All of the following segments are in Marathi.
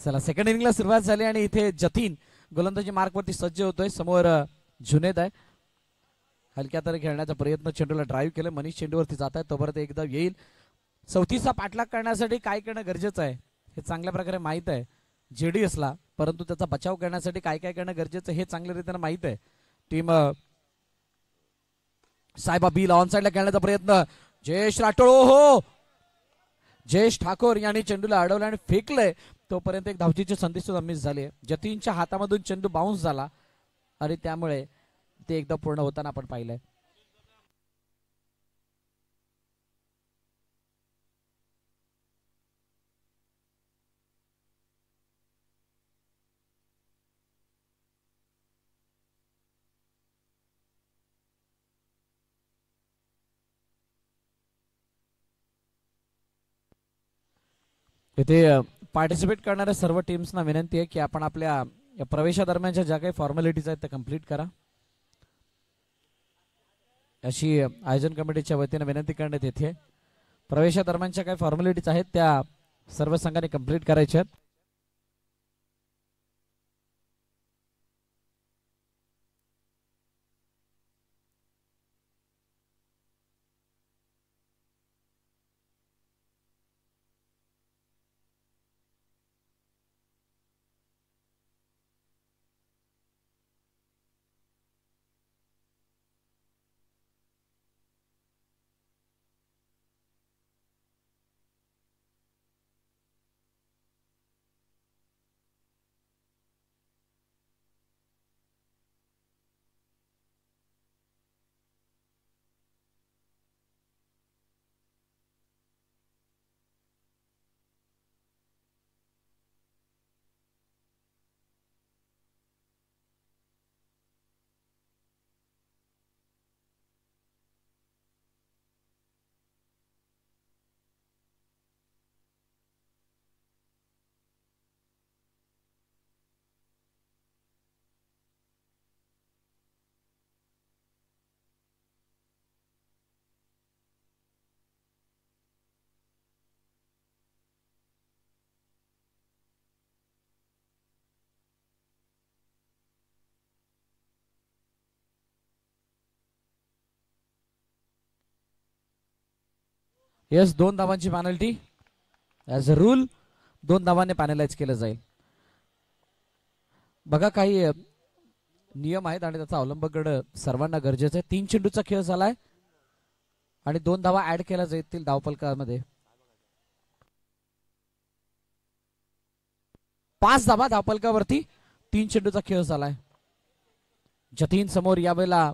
चला सेकंड इनिंगला सुरुवात झाली आणि इथे जतीन गोलंदाजी मार्कवरती सज्ज होतोय. समोर जुनेद आहे. हलक्या तरी खेळण्याचा प्रयत्न, चेंडूला ड्राईव्ह केलं. मनीष चेंडूवरती जात आहे तोपर्यंत एकदा येईल. चौथीचा पाठलाग करण्यासाठी काय करणं गरजेचं आहे हे चांगल्या प्रकारे माहित आहे JDSला, परंतु त्याचा बचाव करण्यासाठी काय काय करणं गरजेचं हे चांगल्या रीतीने माहित आहे. टीम साहेबा बी ऑन साइडला खेळण्याचा प्रयत्न. जयेश राठोड, हो जयेश ठाकूर यांनी चेंडूला अडवलं आणि फेकलंय. तोपर्यंत एक धावचीची संधी सुद्धा मिस झाली. जतीनच्या हातामधून चेंडू बाउन्स झाला आणि त्यामुळे ते एकदा पूर्ण होताना आपण पाहिलंय. इथे पार्टिसिपेट करणाऱ्या सर्व टीम्सना विनंती आहे की आपण आपल्या प्रवेशादरम्यानच्या ज्या काही फॉर्मॅलिटीज आहेत त्या कंप्लीट करा, अशी आयोजन कमिटीच्या वतीने विनंती करण्यात येते. प्रवेशादरम्यानच्या काही फॉर्मॅलिटीज आहेत त्या सर्व संघाने कंप्लीट करायच्या आहेत. यस, 2 धावांची पॅनल्टी ॲज अ रूल 2 धावांनी पॅनलाइज केलं जाईल. बघा काही नियम आहेत आणि त्याचा अवलंब करणं सर्वांना गरजेचं आहे. 3 चेंडूचा खेळ झालाय आणि 2 धावा ऍड केल्या जातील धावफलकामध्ये. 5 धावा धावफलकावरती. 3 चेंडूचा खेळ झालाय. जतीन समोर यावेळेला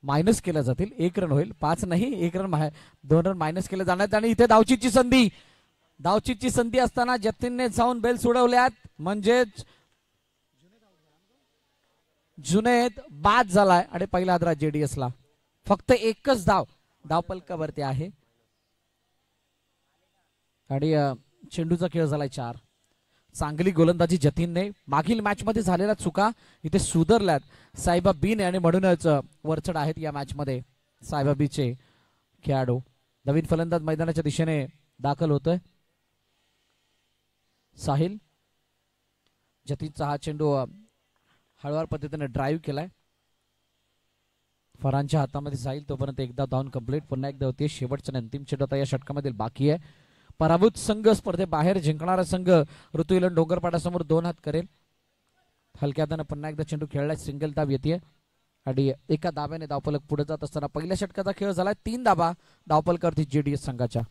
मायनस केल्या जातील. 1 रन होईल. 5 नाही, 1 रन 2 रन मायनस केले जाणार. आणि इथे धावचीची संधी असताना जतीनने जाऊन बेल सोडवल्यात, म्हणजेच जुनेद बाद झालाय आणि पहिला आदरा JDSला. फक्त एकच धावफलकावरती आहे आणि चेंडूचा खेळ झालाय 4. चांगली गोलंदाजी जतीनने. मागील मॅच मध्ये झालेल्या चुका इथे सुधारल्यात साहेबा बीने आणि म्हणूनच वरचढ आहेत या मॅच मध्ये साहेबा बीचे खेळाडू. नवीन फलंदाज मैदानाच्या दिशेने दाखल होतोय. साहिल. जतीनचा हा चेंडू हळूवार पद्धतीने ड्राईव्ह केलाय. फरांच्या हातामध्ये जाईल तोपर्यंत एकदा धावून कंप्लीट. पुन्हा एकदा होती. शेवटचा अंतिम चेंडू आता या षटकामधील बाकी आहे. पराभूत संघ स्पर्धेबाहेर, जिंकणारा संघ ऋतुविलन डोंगरपाड्यासमोर 2 हात करेल. हलक्या हाताने पुन्हा एकदा चेंडू खेळलाय. सिंगल धाव येते आणि एका धाब्याने धावफलक पुढे जात असताना पहिल्या षटकाचा खेळ झालाय. 3 धाबा धावफलकावरती JDS संघाच्या.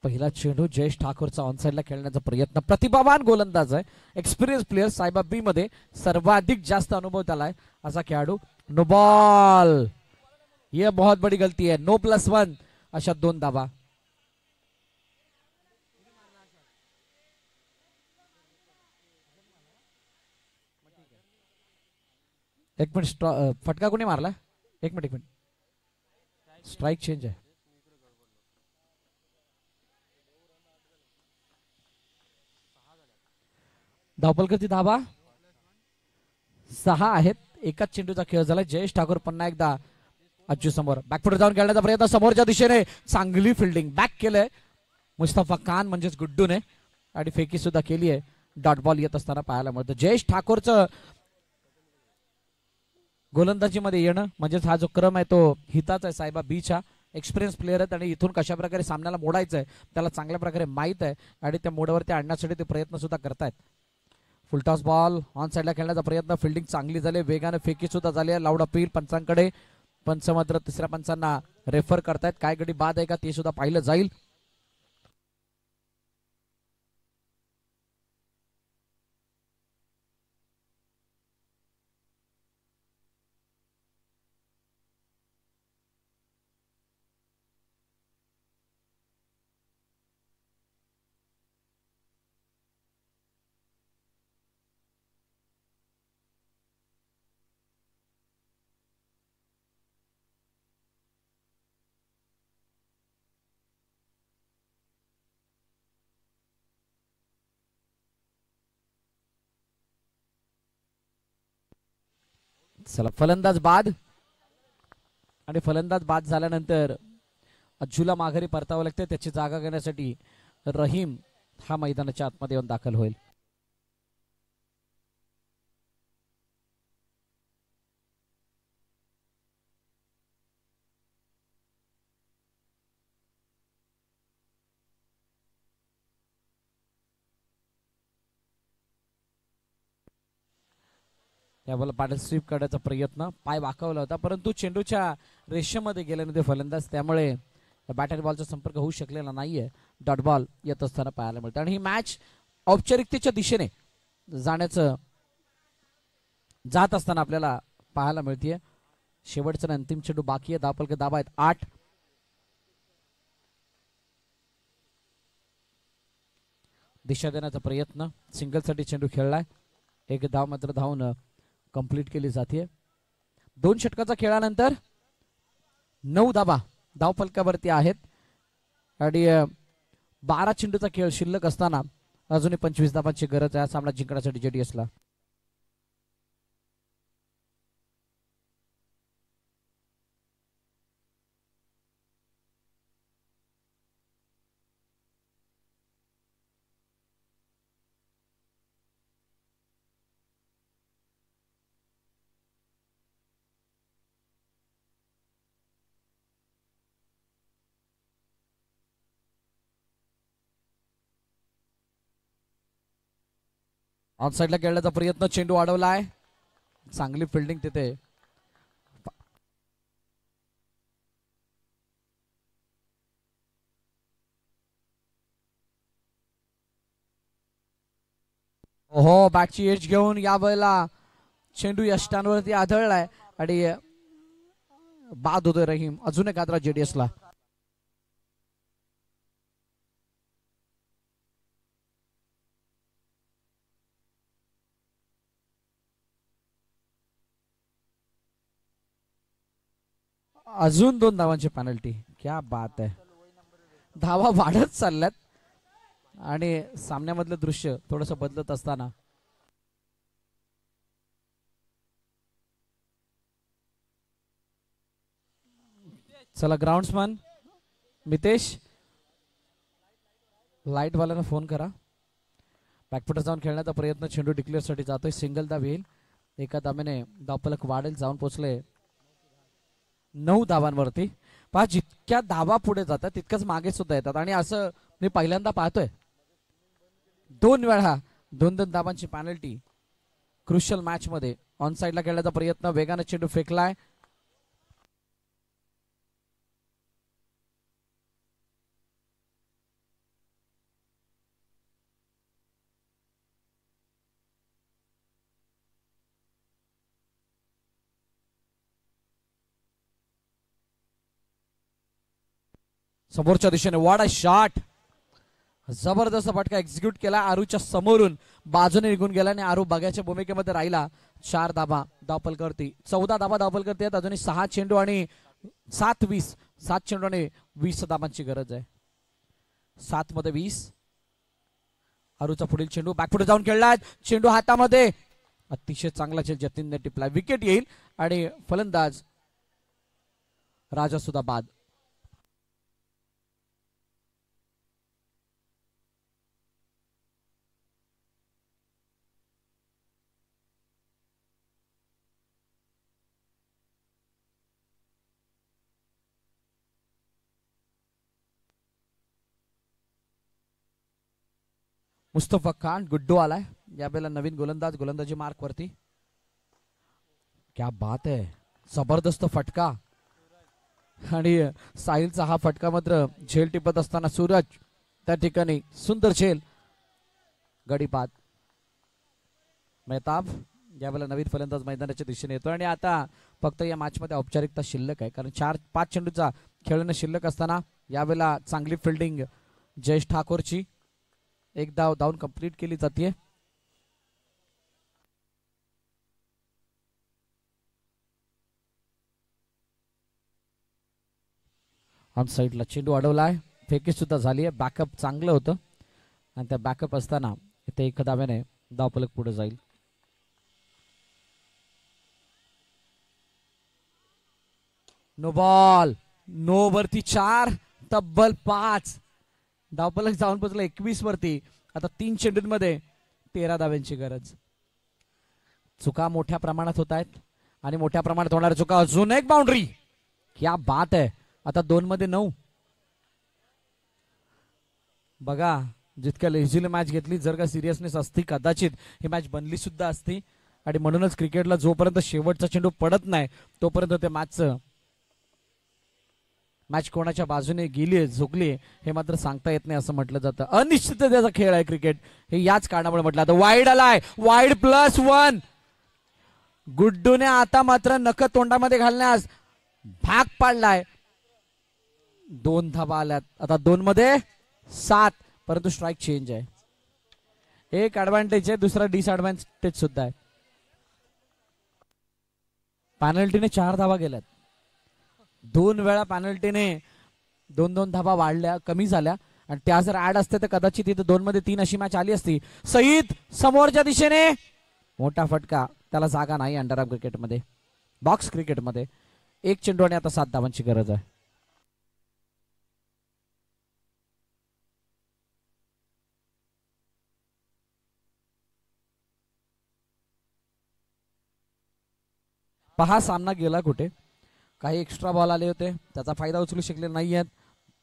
पहिला चेंडू जयेश ठाकूरचा ऑनसाइडला खेळण्याचा प्रयत्न. प्रतिभावान गोलंदाज आहे, एक्सपिरियन्स प्लेयर. साहेबा बी मध्ये सर्वाधिक जास्त अनुभव त्याला असा खेळाडू. No ball. ये बहुत बड़ी गलती है. नो +1 अशा 2 धावा. एक मिनिट फटका कोणी मारला? एक मिनिट स्ट्राइक चेंज आहे. धावपलकरती धाबा 6 आहेत. एकाच चेंडूचा खेळ झाला. जयेश ठाकूर पुन्हा एकदा अज्जू समोर बॅकफुट जाऊन खेळण्याचा प्रयत्न समोरच्या दिशेने चांगली फिल्डिंग बॅक केलंय मुस्तफा खान म्हणजेच गुड्डूने आणि फेकी सुद्धा केली आहे. डॉट बॉल येत असताना पाहायला मिळतं. जयेश ठाकूरचं गोलंदाजीमध्ये येणं म्हणजेच हा जो क्रम आहे तो हिताचा आहे. साहेबा बीच हा एक्सपिरियन्स प्लेअर आहेत आणि इथून कशा प्रकारे सामन्याला मोडायचं आहे त्याला चांगल्या प्रकारे माहीत आहे आणि त्या मोडावरती आणण्यासाठी ते प्रयत्न सुद्धा करतायत. फुलटॉस बॉल ऑन साईडला खेळण्याचा प्रयत्न. फिल्डिंग चांगली झाली. वेगाने फेकी सुद्धा झाली आहे. लाऊड अपील पंचांकडे. पंच मात्र तिसऱ्या पंचांना रेफर करतायत. काय गडी बाद आहे का ते सुद्धा पाहिलं जाईल. चला फलंदाज बाद आणि फलंदाज बाद झाल्यानंतर अज्जूला माघारी परतावं लागते. त्याची जागा घेण्यासाठी रहीम हा मैदानाच्या आतमध्ये येऊन दाखल होईल. त्यावेळेला पाडल स्वीप करण्याचा प्रयत्न पाय वाकवला होता परंतु चेंडूच्या रेषेमध्ये गेल्याने ते फलंदाज त्यामुळे बॅट आणि बॉलचा संपर्क होऊ शकलेला नाहीये. डॉट बॉल येत असताना पाहायला मिळतं आणि ही मॅच औपचारिकतेच्या दिशेने जाण्याचं जात असताना आपल्याला पाहायला मिळतीये. शेवटचा अंतिम चेंडू बाकी आहे. धावपलके दाबा आहेत 8. दिशा देण्याचा प्रयत्न. सिंगलसाठी चेंडू खेळलाय. एक धाव मात्र धावून कंप्लीट केली जाते. 2 षटकाचा खेळानंतर 9 धाबा धावफलकावरती आहेत आणि 12 चेंडूचा खेळ शिल्लक असताना अजूनही 25 धाबांची गरज आहे सामना जिंकण्यासाठी जेडीएसला. ऑन साईडला खेळण्याचा प्रयत्न. चेंडू अडवलाय. चांगली फिल्डिंग तिथे. हो बॅटची एज घेऊन या वेळेला चेंडू यष्टांवरती आदळलाय आणि बाद होतोय रहीम. अजून एक आदरा जेडीएसला. अजून 2 धावांची पेनल्टी. क्या बात आहे. धावा वाढत चालल्यात आणि सामन्यामधलं दृश्य थोडस बदलत असताना चला ग्राउंड्समन मितेश लाईट वाल्यानं फोन करा. बॅकफुटर जाऊन खेळण्याचा प्रयत्न. चेंडू डिक्लेअर साठी जातोय. सिंगल धाव येईल. एका धावेने धावफलक वाढेल. जाऊन पोहोचले 9 धावांवरती. पहा जितक्या धावा पुढे जातात तितकंच मागे सुद्धा येतात आणि असं मी पहिल्यांदा पाहतोय. 2 वेळा 2-2 धावांची पेनल्टी क्रुशियल मॅच मध्ये. ऑन साईडला खेळण्याचा प्रयत्न. वेगाने चेंडू फेकलाय. समोरच्या दिशेने वाडा शॉट जबरदस्त फटका एक्झिक्यूट केला आरूच्या समोरून, बाजूने निघून गेला आणि आरू बघ्याच्या भूमिकेमध्ये राहिला. 4 धाबा धावपलकरती, 14 धाबा धावपलकरती आहेत. अजूनही 6 चेंडू आणि 7 चेंडू आणि 20 धाबांची गरज आहे. 7 मध्ये 20. आरूचा पुढील चेंडू बॅकफुट जाऊन खेळलाय, चेंडू हातामध्ये, अतिशय चांगला चेंडू जतीनने टिपला. विकेट येईल आणि फलंदाज राजा सुद्धा बाद. मुस्तफा खान गुड्डू आलाय यावेळेला, नवीन गोलंदाज गोलंदाजी मार्क वरती. क्या बात है, जबरदस्त फटका. आणि साहिलचा हा फटका मात्र झेल टिपत असताना सूरज त्या ठिकाणी सुंदर झेल, गडी बाद. मेहताब यावेळेला नवीन फलंदाज मैदानाच्या दिशेने येतो. आणि आता फक्त या मॅच मध्ये औपचारिकता शिल्लक आहे, कारण 4-5 चेंडूचा खेळणं शिल्लक असताना यावेळेला चांगली फिल्डिंग जयेश ठाकूरची. एक धाव धावून कंप्लीट केली जाते. ऑन साईडला चेंडू अडवलाय, फेकी सुद्धा झाली आहे. बॅकअप चांगलं होतं आणि त्या बॅकअप असताना इथे 1 धाव्याने धावफलक पुढे जाईल. नो बॉल, नो वरती 4, तब्बल 5. धावफलक जाऊन पोहोचला 21 वरती. आता 3 चेंडूंमध्ये 13 धाव्यांची गरज. चुका मोठ्या प्रमाणात होत आहेत आणि मोठ्या प्रमाणात होणाऱ्या चुका. अजून एक बाउंड्री, क्या बात आहे. आता 2 मध्ये 9. बघा, जितक्या लेझीला मॅच घेतली, जर का सिरियसनेस असती कदाचित ही मॅच बनली सुद्धा असती. आणि म्हणूनच क्रिकेटला जोपर्यंत शेवटचा चेंडू पडत नाही तोपर्यंत ते मॅच कोणाच्या बाजूने गेली झुकली हे मात्र सांगता येत नाही असं म्हटलं जातं. अनिश्चिततेचा खेळ आहे क्रिकेट, हे याच कारणामुळे म्हटलं जातं. वाईड आलाय, वाईड +1. गुड्डूने आता मात्र नख तोंडामध्ये घालण्यास भाग पाडलाय. 2 धाबा आल्यात. आता 2 मध्ये 7, परंतु स्ट्राईक चेंज आहे. एक ऍडव्हान्टेज आहे, दुसरा डिसएडव्हान्टेज सुद्धा आहे. पॅनल्टीने 4 धाबा गेल्यात. 2 वेळा पॅनल्टीने 2-2 धाबा वाढल्या, कमी झाल्या. आणि त्या जर ऍड असते तर कदाचित इथे 2 मध्ये 3 अशी मॅच आली असती. सईद समोरच्या दिशेने, मोठा फटका. त्याला जागा नाही अंडरआर्म क्रिकेटमध्ये, बॉक्स क्रिकेटमध्ये. 1 चेंडू आणि आता 7 धावांची गरज आहे. पहा सामना गेला कुठे. काही एक्स्ट्रा बॉल आले होते, त्याचा फायदा उचलू शकले नाहीयेत.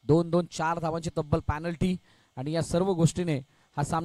2-2 4 धावांची तब्बल पॅनल्टी आणि या सर्व गोष्टीने हा सामना